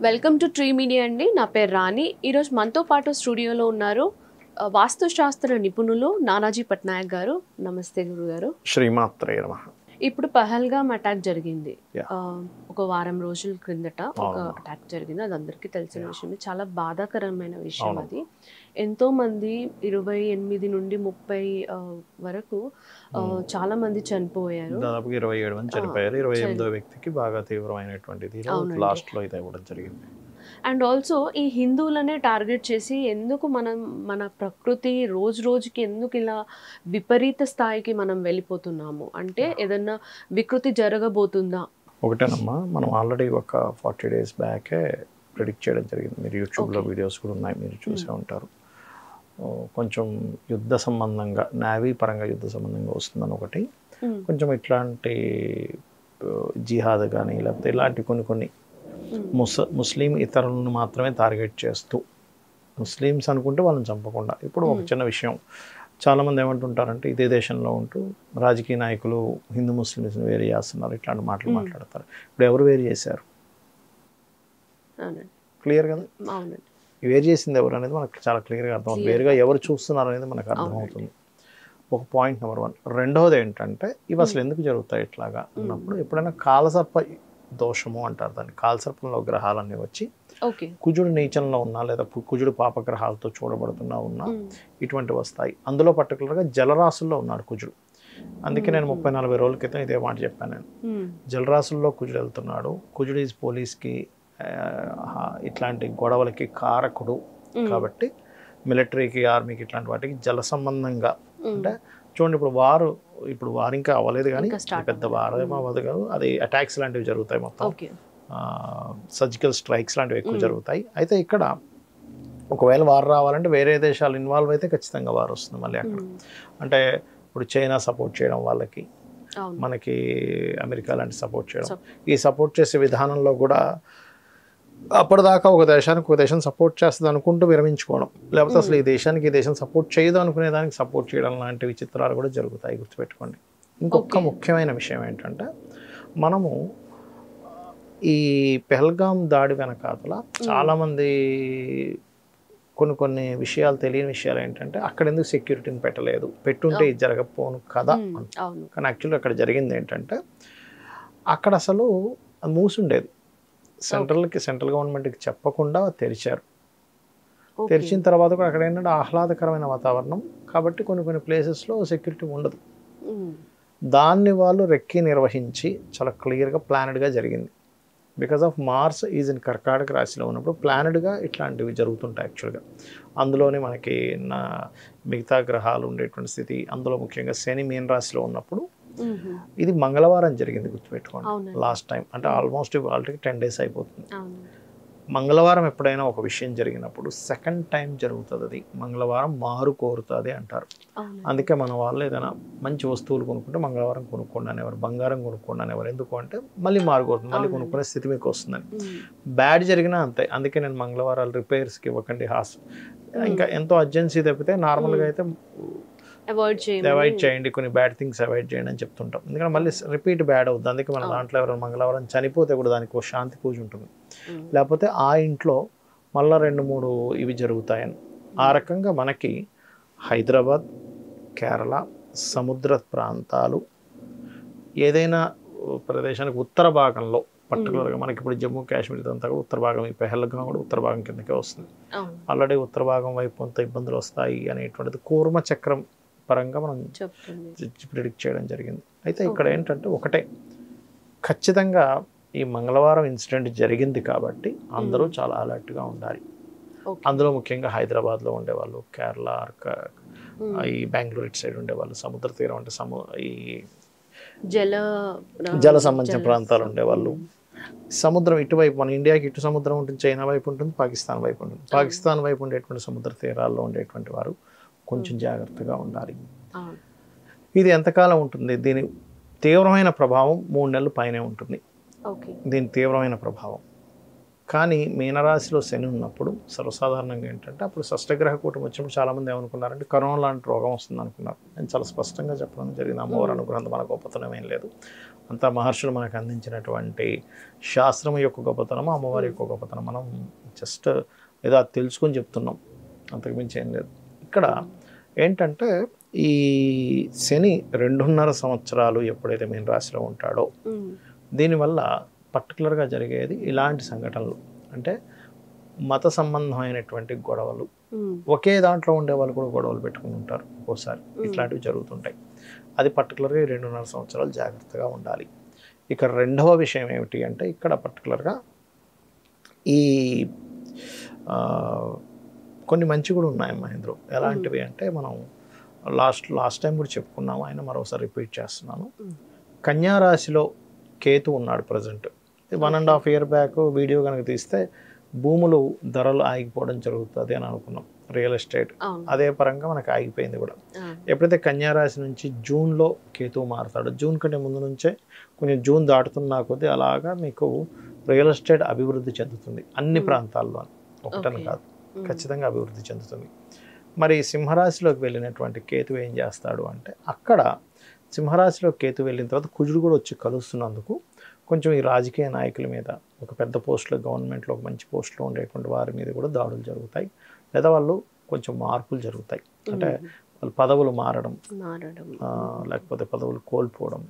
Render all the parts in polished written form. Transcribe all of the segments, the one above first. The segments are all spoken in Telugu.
వెల్కమ్ టు ట్రీ మీడియా అండి. నా పేరు రాణి. ఈరోజు మనతో పాటు స్టూడియోలో ఉన్నారు వాస్తుశాస్త్ర నిపుణులు నానాజీ పట్నాయక్ గారు. నమస్తే గురుగారు. శ్రీమాత్రే నమః. ఇప్పుడు పహల్గామ్ అటాక్ జరిగింది. Yeah. ఒక వారం రోజుల క్రిందట ఒక అవును. అటాక్ జరిగింది. అది అందరికీ తెలిసిన విషయమే. చాలా బాధాకరమైన విషయం అవును. అది. ఎంతో మంది 28 నుండి 30 వరకు చాలా మంది చనిపోయారు. దాదాపు 27 మంది చనిపోయారు. 28వ చని- వ్యక్తికి బాగా తీవ్రమైనటువంటిది అవునండి. లాస్ట్ లో ఇది ఇవ్వడం జరిగింది. అండ్ ఆల్సో ఈ హిందువులనే టార్గెట్ చేసి ఎందుకు మన ప్రకృతి రోజు రోజుకి ఎందుకు ఇలా విపరీత స్థాయికి మనం వెళ్ళిపోతున్నాము అంటే ఏదన్నా వికృతి జరగబోతుందా? ఒకటేనమ్మా, మనం ఆల్రెడీ ఒక 40 days బ్యాకే ప్రిడిక్ట్ చేయడం జరిగింది. మీరు యూట్యూబ్లో వీడియోస్ కూడా ఉన్నాయి, మీరు చూసే ఉంటారు. కొంచెం యుద్ధ సంబంధంగా, నావీ పరంగా యుద్ధ సంబంధంగా వస్తుందని ఒకటి, కొంచెం ఇట్లాంటి జిహాద్ కానీ లేకపోతే ఇలాంటి కొన్ని ముస్లిం ఇతరులను మాత్రమే టార్గెట్ చేస్తూ, ముస్లిమ్స్ అనుకుంటే వాళ్ళని చంపకుండా. ఇప్పుడు ఒక చిన్న విషయం, చాలామంది ఏమంటుంటారంటే ఇదే దేశంలో ఉంటూ రాజకీయ నాయకులు హిందూ ముస్లిమ్స్ని వేరు చేస్తున్నారు, ఇట్లాంటి మాటలు మాట్లాడతారు. ఇప్పుడు ఎవరు వేరు చేశారు? అవునండి. క్లియర్ కదా. అవునండి. వేరు చేసింది ఎవరు అనేది మనకు చాలా క్లియర్గా అర్థమవుతుంది. వేరుగా ఎవరు చూస్తున్నారు అనేది మనకు అర్థమవుతుంది. ఒక పాయింట్ నెంబర్ 1. రెండవది ఏంటంటే ఇవి అసలు ఎందుకు జరుగుతాయి ఇట్లాగా అన్నప్పుడు, ఎప్పుడైనా కాలసర్ప దోషము అంటారు దాన్ని. కాలసర్పంలో గ్రహాలన్నీ వచ్చి ఓకే. కుజుడు నీచంలో ఉన్నా లేదా కుజుడు పాపగ్రహాలతో చూడబడుతున్నా ఉన్నా ఇటువంటివి వస్తాయి. అందులో పర్టికులర్గా జలరాశుల్లో ఉన్నాడు కుజుడు. అందుకే నేను 30-40 రోజుల క్రితం ఇదే మాట చెప్పాను. నేను జలరాశుల్లో కుజుడు వెళ్తున్నాడు. కుజుడు ఈజ్ పోలీస్కి ఇట్లాంటి గొడవలకి కారకుడు కాబట్టి మిలిటరీకి, ఆర్మీకి, ఇట్లాంటి వాటికి జల సంబంధంగా అంటే చూడండి, ఇప్పుడు వారు ఇంకా అవ్వలేదు కానీ పెద్ద వారేమో అవ్వదు కాదు, అది అటాక్స్ లాంటివి జరుగుతాయి, మొత్తం సర్జికల్ స్ట్రైక్స్ లాంటివి ఎక్కువ జరుగుతాయి. అయితే ఇక్కడ ఒకవేళ వారు రావాలంటే వేరే దేశాలు ఇన్వాల్వ్ అయితే ఖచ్చితంగా వారు వస్తుంది మళ్ళీ అక్కడ. అంటే ఇప్పుడు చైనా సపోర్ట్ చేయడం వాళ్ళకి, మనకి అమెరికా లాంటి సపోర్ట్ చేయడం, ఈ సపోర్ట్ చేసే విధానంలో కూడా అప్పటిదాకా ఒక దేశం సపోర్ట్ చేస్తుంది అనుకుంటూ విరమించుకోవడం, లేకపోతే అసలు ఈ దేశం సపోర్ట్ చేయదు అనుకునే దానికి సపోర్ట్ చేయడం లాంటి విచిత్రాలు కూడా జరుగుతాయి, గుర్తుపెట్టుకోండి. ఇంకొక ముఖ్యమైన విషయం ఏంటంటే, మనము ఈ పెహల్గాం దాడి వెనకాతల చాలామంది కొన్ని విషయాలు, తెలియని విషయాలు ఏంటంటే, అక్కడ ఎందుకు సెక్యూరిటీని పెట్టలేదు, పెట్టుంటే ఇది జరగకపోను కదా. కానీ యాక్చువల్గా అక్కడ జరిగింది ఏంటంటే, అక్కడ అసలు అది మూసుండేది. సెంట్రల్ గవర్నమెంట్కి చెప్పకుండా తెరిచారు. తెరిచిన తర్వాత కూడా అక్కడ ఏంటంటే ఆహ్లాదకరమైన వాతావరణం కాబట్టి కొన్ని ప్లేసెస్లో సెక్యూరిటీ ఉండదు. దాన్ని వాళ్ళు రెక్కి నిర్వహించి చాలా క్లియర్గా ప్లానెడ్గా జరిగింది. Because of Mars is in కర్కాటక రాశిలో ఉన్నప్పుడు ప్లానెడ్గా ఇట్లాంటివి జరుగుతుంటాయి యాక్చువల్గా. అందులోనే మనకి మిగతా గ్రహాలు ఉండేటువంటి స్థితి, అందులో ముఖ్యంగా శని మీన రాశిలో ఉన్నప్పుడు ఇది మంగళవారం జరిగింది, గుర్తుపెట్టుకోండి. లాస్ట్ టైం అంటే ఆల్మోస్ట్ వాళ్ళకి 10 days అయిపోతుంది. మంగళవారం ఎప్పుడైనా ఒక విషయం జరిగినప్పుడు సెకండ్ టైం జరుగుతుంది. అది మంగళవారం మారు కోరుతుంది అంటారు. అందుకే మన వాళ్ళు ఏదైనా మంచి వస్తువులు కొనుక్కుంటే మంగళవారం కొనుక్కోండి అనేవారు, బంగారం కొనుక్కోండి అనేవారు. ఎందుకు అంటే మళ్ళీ మారు కోరుతుంది, మళ్ళీ కొనుక్కునే స్థితి మీకు వస్తుందని. బ్యాడ్ జరిగినా అంతే. అందుకే నేను మంగళవారాలు రిపేర్స్కి ఇవ్వకండి, ఇంకా ఎంతో అర్జెన్సీ తప్పితే నార్మల్గా అయితే అవాయిడ్ చేయండి, కొన్ని బ్యాడ్ థింగ్స్ అవాయిడ్ చేయండి అని చెప్తుంటాం. ఎందుకంటే మళ్ళీ రిపీట్ బ్యాడ్ అవుతుంది. అందుకే మన దాంట్లో ఎవరైనా మంగళవారం చనిపోతే కూడా దానికి ఒక శాంతి పూజ ఉంటుంది, లేకపోతే ఆ ఇంట్లో మళ్ళీ 2-3 ఇవి జరుగుతాయని. ఆ రకంగా మనకి హైదరాబాద్, కేరళ, సముద్ర ప్రాంతాలు, ఏదైనా ప్రదేశానికి ఉత్తర భాగంలో పర్టికులర్గా మనకి ఇప్పుడు జమ్మూ కాశ్మీర్ ఇదంతా కూడా ఉత్తర భాగం, ఈ పెహల్గాం కూడా ఉత్తర భాగం కిందకే వస్తుంది. ఆల్రెడీ ఉత్తర భాగం వైపు కొంత ఇబ్బందులు వస్తాయి అనేటువంటిది కూర్మ చక్రం పరంగా మనం ప్రిడిక్ట్ చేయడం జరిగింది. అయితే ఇక్కడ ఏంటంటే ఒకటే, ఖచ్చితంగా ఈ మంగళవారం ఇన్సిడెంట్ జరిగింది కాబట్టి అందరూ చాలా అలర్ట్గా ఉండాలి. అందులో ముఖ్యంగా హైదరాబాద్లో ఉండేవాళ్ళు, కేరళ, ఈ బెంగళూరు ఇటు సైడ్ ఉండేవాళ్ళు, సముద్ర తీరం అంటే ఈ జల సంబంధించిన ప్రాంతాలు ఉండేవాళ్ళు, సముద్రం ఇటువైపు మన ఇండియాకి ఇటు సముద్రం ఉంటుంది, చైనా వైపు ఉంటుంది, పాకిస్తాన్ వైపు ఉంటుంది. పాకిస్తాన్ వైపు ఉండేటువంటి సముద్ర తీరాల్లో ఉండేటువంటి వారు కొంచెం జాగ్రత్తగా ఉండాలి. ఇది ఎంతకాలం ఉంటుంది? దీని తీవ్రమైన ప్రభావం 3 నెలల పైనే ఉంటుంది. దీని తీవ్రమైన ప్రభావం కానీ మీనరాశిలో శని ఉన్నప్పుడు సర్వసాధారణంగా ఏంటంటే అప్పుడు షష్టగ్రహ కూటమి వచ్చినప్పుడు చాలామంది ఏమనుకున్నారంటే కరోనా లాంటి రోగం వస్తుంది అనుకున్నారు. నేను చాలా స్పష్టంగా చెప్పడం జరిగింది, అమ్మవారి అనుగ్రహం మన గొప్పతనం ఏం లేదు, అంతా మహర్షులు మనకు అందించినటువంటి శాస్త్రం యొక్క గొప్పతనం, అమ్మవారి యొక్క గొప్పతనం. మనం జస్ట్ ఏదో అది తెలుసుకొని చెప్తున్నాం, అంతకుమించి ఏం లేదు. ఇక్కడ ఏంటంటే ఈ శని 2.5 సంవత్సరాలు ఎప్పుడైతే మీనరాశిలో ఉంటాడో దీనివల్ల పర్టికులర్గా జరిగేది ఇలాంటి సంఘటనలు, అంటే మత సంబంధమైనటువంటి గొడవలు. ఒకే దాంట్లో ఉండే వాళ్ళు కూడా గొడవలు పెట్టుకుని ఉంటారు ఒక్కోసారి, ఇట్లాంటివి జరుగుతుంటాయి. అది పర్టికులర్గా 2.5 సంవత్సరాలు జాగ్రత్తగా ఉండాలి. ఇక రెండవ విషయం ఏమిటి అంటే ఇక్కడ పర్టికులర్గా ఈ కొన్ని మంచి కూడా ఉన్నాయి మహేంద్ర. ఎలాంటివి అంటే మనం లాస్ట్ టైం కూడా చెప్పుకున్నాము, ఆయన మరోసారి రిపీట్ చేస్తున్నాను. కన్యా రాశిలో కేతు ఉన్నాడు ప్రజెంట్. 1.5 year బ్యాక్ వీడియో కనుక తీస్తే భూములు ధరలు ఆగిపోవడం జరుగుతుంది అని అనుకున్నాం, రియల్ ఎస్టేట్ అదే పరంగా మనకు ఆగిపోయింది కూడా. ఎప్పుడైతే కన్యా రాశి నుంచి జూన్లో కేతువు మారుతాడు, జూన్ కంటే ముందు నుంచే కొంచెం జూన్ దాటుతున్నా కొద్దీ అలాగా మీకు రియల్ ఎస్టేట్ అభివృద్ధి చెందుతుంది అన్ని ప్రాంతాల్లో, ఒకటని కాదు, ఖచ్చితంగా అభివృద్ధి చెందుతుంది. మరి సింహరాశిలోకి వెళ్ళినటువంటి కేతువు ఏం చేస్తాడు అంటే అక్కడ సింహరాశిలో కేతు వెళ్ళిన తర్వాత కుజుడు కూడా వచ్చి కలుస్తున్నందుకు కొంచెం ఈ రాజకీయ నాయకుల మీద, ఒక పెద్ద పోస్టులో గవర్నమెంట్లో ఒక మంచి పోస్టులో ఉండేటువంటి వారి మీద కూడా దాడులు జరుగుతాయి, లేదా వాళ్ళు కొంచెం మార్పులు జరుగుతాయి. అంటే వాళ్ళు పదవులు మారడం, లేకపోతే పదవులు కోల్పోవడం,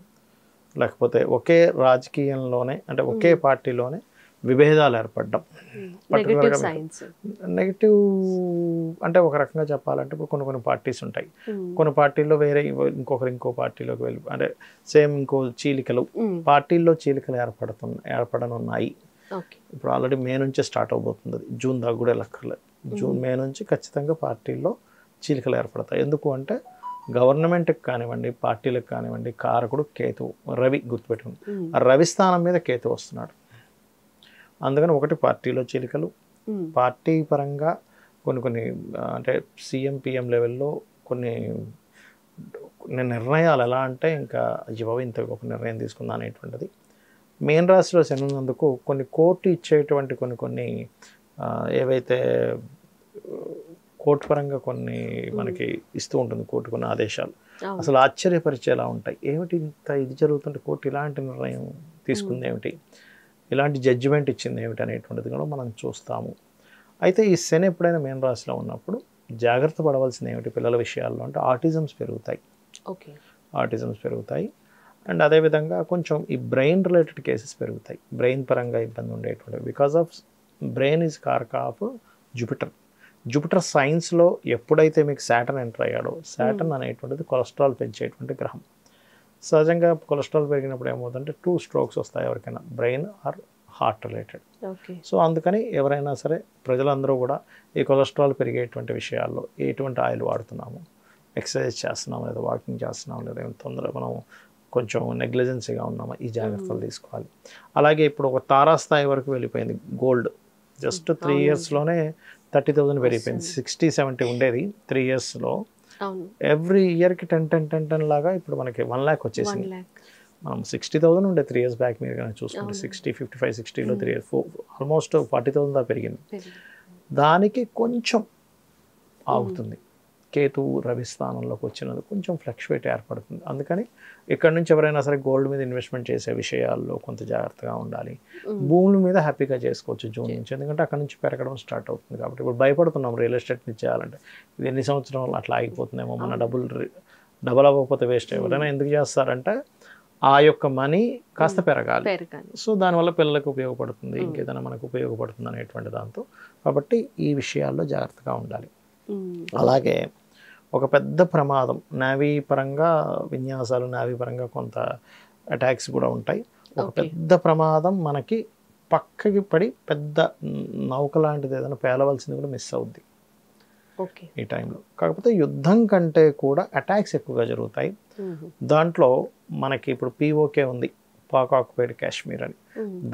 లేకపోతే ఒకే రాజకీయంలోనే అంటే ఒకే పార్టీలోనే విభేదాలు ఏర్పడడం. నెగిటివ్ అంటే ఒక రకంగా చెప్పాలంటే ఇప్పుడు కొన్ని పార్టీస్ ఉంటాయి, కొన్ని పార్టీల్లో వేరే ఇంకో పార్టీలోకి వెళ్ళి అంటే సేమ్ ఇంకో చీలికలు, పార్టీల్లో చీలికలు ఏర్పడనున్నాయి. ఇప్పుడు ఆల్రెడీ మే నుంచే స్టార్ట్ అవబోతుంది, జూన్ దాకా కూడా లెక్కర్లేదు. మే నుంచి ఖచ్చితంగా పార్టీల్లో చీలికలు ఏర్పడతాయి. ఎందుకు అంటే గవర్నమెంట్కి కానివ్వండి, పార్టీలకు కానివ్వండి, కారకుడు కేతువు, రవి, గుర్తుపెట్టుకుని ఆ రవి స్థానం మీద కేతు వస్తున్నాడు. అందుకని ఒకటి పార్టీలో చీలికలు, పార్టీ పరంగా కొన్ని అంటే సీఎం పిఎం లెవెల్లో కొన్ని నిర్ణయాలు ఎలా అంటే ఇంకా ఇంత ఒక నిర్ణయం తీసుకుందా అనేటువంటిది. మెయిన్ రాశిలో శని ఉన్నందుకు కొన్ని కోర్టు ఇచ్చేటువంటి కొన్ని ఏవైతే కోర్టు పరంగా కొన్ని మనకి ఇస్తూ ఉంటుంది కోర్టు కొన్ని ఆదేశాలు, అసలు ఆశ్చర్యపరిచేలా ఉంటాయి. ఏమిటి ఇంత ఇది జరుగుతుంటే కోర్టు ఇలాంటి నిర్ణయం తీసుకుంది ఏమిటి, ఇలాంటి జడ్జిమెంట్ ఇచ్చింది ఏమిటి అనేటువంటిది కూడా మనం చూస్తాము. అయితే ఈ శని ఎప్పుడైనా మెయిన్ రాశిలో ఉన్నప్పుడు జాగ్రత్త పడవలసింది ఏమిటి పిల్లల విషయాల్లో అంటే ఆటిజమ్స్ పెరుగుతాయి. అండ్ అదేవిధంగా కొంచెం ఈ బ్రెయిన్ రిలేటెడ్ కేసెస్ పెరుగుతాయి, బ్రెయిన్ పరంగా ఇబ్బంది ఉండేటువంటి, బికాస్ ఆఫ్ బ్రెయిన్ ఈజ్ కారక ఆఫ్ జూపిటర్ సైన్స్లో ఎప్పుడైతే మీకు సాటర్న్ ఎంటర్ అయ్యాడో, సాటర్న్ అనేటువంటిది కొలెస్ట్రాల్ పెంచేటువంటి గ్రహం. సహజంగా కొలెస్ట్రాల్ పెరిగినప్పుడు ఏమవుతుందంటే 2 strokes వస్తాయి ఎవరికైనా, brain or heart related. So అందుకని ఎవరైనా సరే ప్రజలందరూ కూడా ఈ కొలెస్ట్రాల్ పెరిగేటువంటి విషయాల్లో ఎటువంటి ఆయిల్ వాడుతున్నాము, ఎక్సర్సైజ్ చేస్తున్నాము లేదా వాకింగ్ చేస్తున్నాము లేదా తొందరగా మనం కొంచెం నెగ్లిజెన్సీగా ఉన్నామా, ఈ జాగ్రత్తలు తీసుకోవాలి. అలాగే ఇప్పుడు ఒక తారాస్థాయి వరకు వెళ్ళిపోయింది గోల్డ్, జస్ట్ 3 yearsలోనే 30,000 పెరిగిపోయింది. 60-70 ఉండేది 3 yearsలో, ఎవ్రీ ఇయర్కి 10 లాగా ఇప్పుడు మనకి 1 lakh వచ్చేసింది. మనం 60,000 ఉండే 3 years బ్యాక్ మీరు కానీ చూసుకుంటే 55-60లో 3 years ఆల్మోస్ట్ 40,000 దాకా పెరిగింది. దానికి కొంచెం ఆగుతుంది, కేతు రవి స్థానంలోకి వచ్చినందుకు కొంచెం ఫ్లక్చువేట్ ఏర్పడుతుంది. అందుకని ఇక్కడ నుంచి ఎవరైనా సరే గోల్డ్ మీద ఇన్వెస్ట్మెంట్ చేసే విషయాల్లో కొంత జాగ్రత్తగా ఉండాలి. భూముల మీద హ్యాపీగా చేసుకోవచ్చు జూన్ నుంచి, ఎందుకంటే అక్కడ నుంచి పెరగడం స్టార్ట్ అవుతుంది. కాబట్టి ఇప్పుడు భయపడుతున్నాం రియల్ ఎస్టేట్ నుంచి చేయాలంటే, ఇది ఎన్ని సంవత్సరాలు అట్లా ఆగిపోతుందేమో, మన డబుల్ అవ్వకపోతే వేస్ట్. ఎవరైనా ఎందుకు చేస్తారంటే ఆ యొక్క మనీ కాస్త పెరగాలి, సో దానివల్ల పిల్లలకు ఉపయోగపడుతుంది, ఇంకేదైనా మనకు ఉపయోగపడుతుంది అనేటువంటి దాంతో. కాబట్టి ఈ విషయాల్లో జాగ్రత్తగా ఉండాలి. అలాగే ఒక పెద్ద ప్రమాదం నేవీ పరంగా విన్యాసాలు, నేవీ పరంగా కొంత అటాక్స్ కూడా ఉంటాయి. ఒక పెద్ద ప్రమాదం మనకి పక్కకి పడి పెద్ద నౌక లాంటిది ఏదైనా పేలవలసింది కూడా మిస్ అవుద్ది ఈ టైంలో. కాకపోతే యుద్ధం కంటే కూడా అటాక్స్ ఎక్కువగా జరుగుతాయి. దాంట్లో మనకి ఇప్పుడు POK ఉంది, పాక్ ఆక్యుపైడ్ కాశ్మీర్ అని,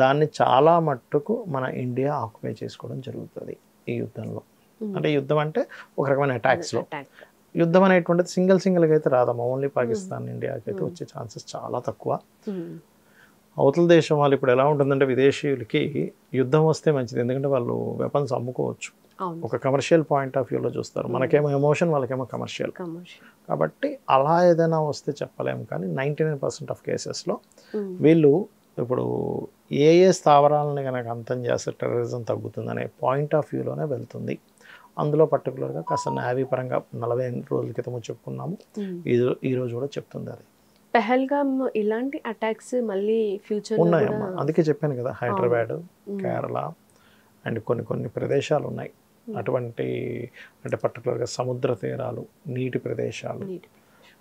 దాన్ని చాలా మట్టుకు మన ఇండియా ఆక్యుపై చేసుకోవడం జరుగుతుంది ఈ యుద్ధంలో. అంటే యుద్ధం అంటే ఒక రకమైన అటాక్స్లో, యుద్ధం అనేటువంటిది సింగిల్గా అయితే రాదమ్మా, ఓన్లీ పాకిస్తాన్ ఇండియాకి అయితే వచ్చే ఛాన్సెస్ చాలా తక్కువ. అవతల దేశం వాళ్ళు ఇప్పుడు ఎలా ఉంటుందంటే విదేశీయులకి యుద్ధం వస్తే మంచిది, ఎందుకంటే వాళ్ళు వెపన్స్ అమ్ముకోవచ్చు, అవును ఒక కమర్షియల్ పాయింట్ ఆఫ్ వ్యూలో చూస్తారు. మనకేమో ఎమోషన్, వాళ్ళకేమో కమర్షియల్. కమర్షియల్ కాబట్టి అలా ఏదైనా వస్తే చెప్పలేము, కానీ 99% ఆఫ్ కేసెస్లో వీళ్ళు ఇప్పుడు ఏ ఏ స్థావరాలని కనుక అంతం చేస్తే టెర్రరిజం తగ్గుతుందనే పాయింట్ ఆఫ్ వ్యూలోనే వెళ్తుంది. అందులో పర్టికులర్గా కాస్త నేవీ పరంగా 48 రోజుల క్రితం చెప్పుకున్నాము, ఈ రోజు కూడా చెప్తుంది అది. పెహల్గామ్ ఇలాంటి అటాక్స్ మళ్ళీ ఫ్యూచర్ ఉన్నాయమ్మా, అందుకే చెప్పాను కదా, హైదరాబాద్, కేరళ అండ్ కొన్ని ప్రదేశాలు ఉన్నాయి అటువంటి, అంటే పర్టికులర్గా సముద్ర తీరాలు, నీటి ప్రదేశాలు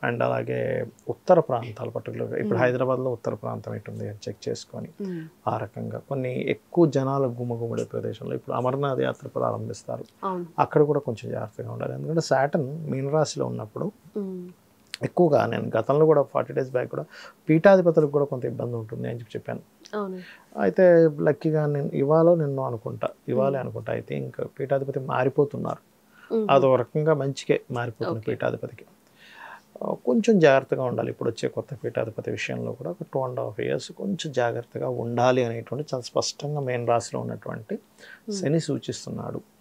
అండ్ అలాగే ఉత్తర ప్రాంతాలు, పర్టికులర్గా ఇప్పుడు హైదరాబాద్లో ఉత్తర ప్రాంతం ఎటుంది అని చెక్ చేసుకొని ఆ రకంగా కొన్ని ఎక్కువ జనాల గుమ్మగుమ్మడే ప్రదేశంలో ఇప్పుడు అమర్నాథ్ యాత్ర ప్రారంభిస్తారు, అక్కడ కూడా కొంచెం జాగ్రత్తగా ఉండాలి. ఎందుకంటే సాటర్న్ మీనరాశిలో ఉన్నప్పుడు ఎక్కువగా, నేను గతంలో కూడా 40 days బ్యాక్ కూడా పీఠాధిపతులకు కూడా కొంత ఇబ్బంది ఉంటుంది అని చెప్పాను. అయితే లక్కీగా నేను నిన్ను అనుకుంటా, ఐ థింక్ పీఠాధిపతి మారిపోతున్నారు, అదో రకంగా మంచిగా మారిపోతుంది పీఠాధిపతికి. కొంచెం జాగ్రత్తగా ఉండాలి ఇప్పుడు వచ్చే కొత్త పీఠాధిపతి విషయంలో కూడా. ఒక 2.5 years కొంచెం జాగ్రత్తగా ఉండాలి అనేటువంటి చాలా స్పష్టంగా మెయిన్ రాశిలో ఉన్నటువంటి శని సూచిస్తున్నాడు.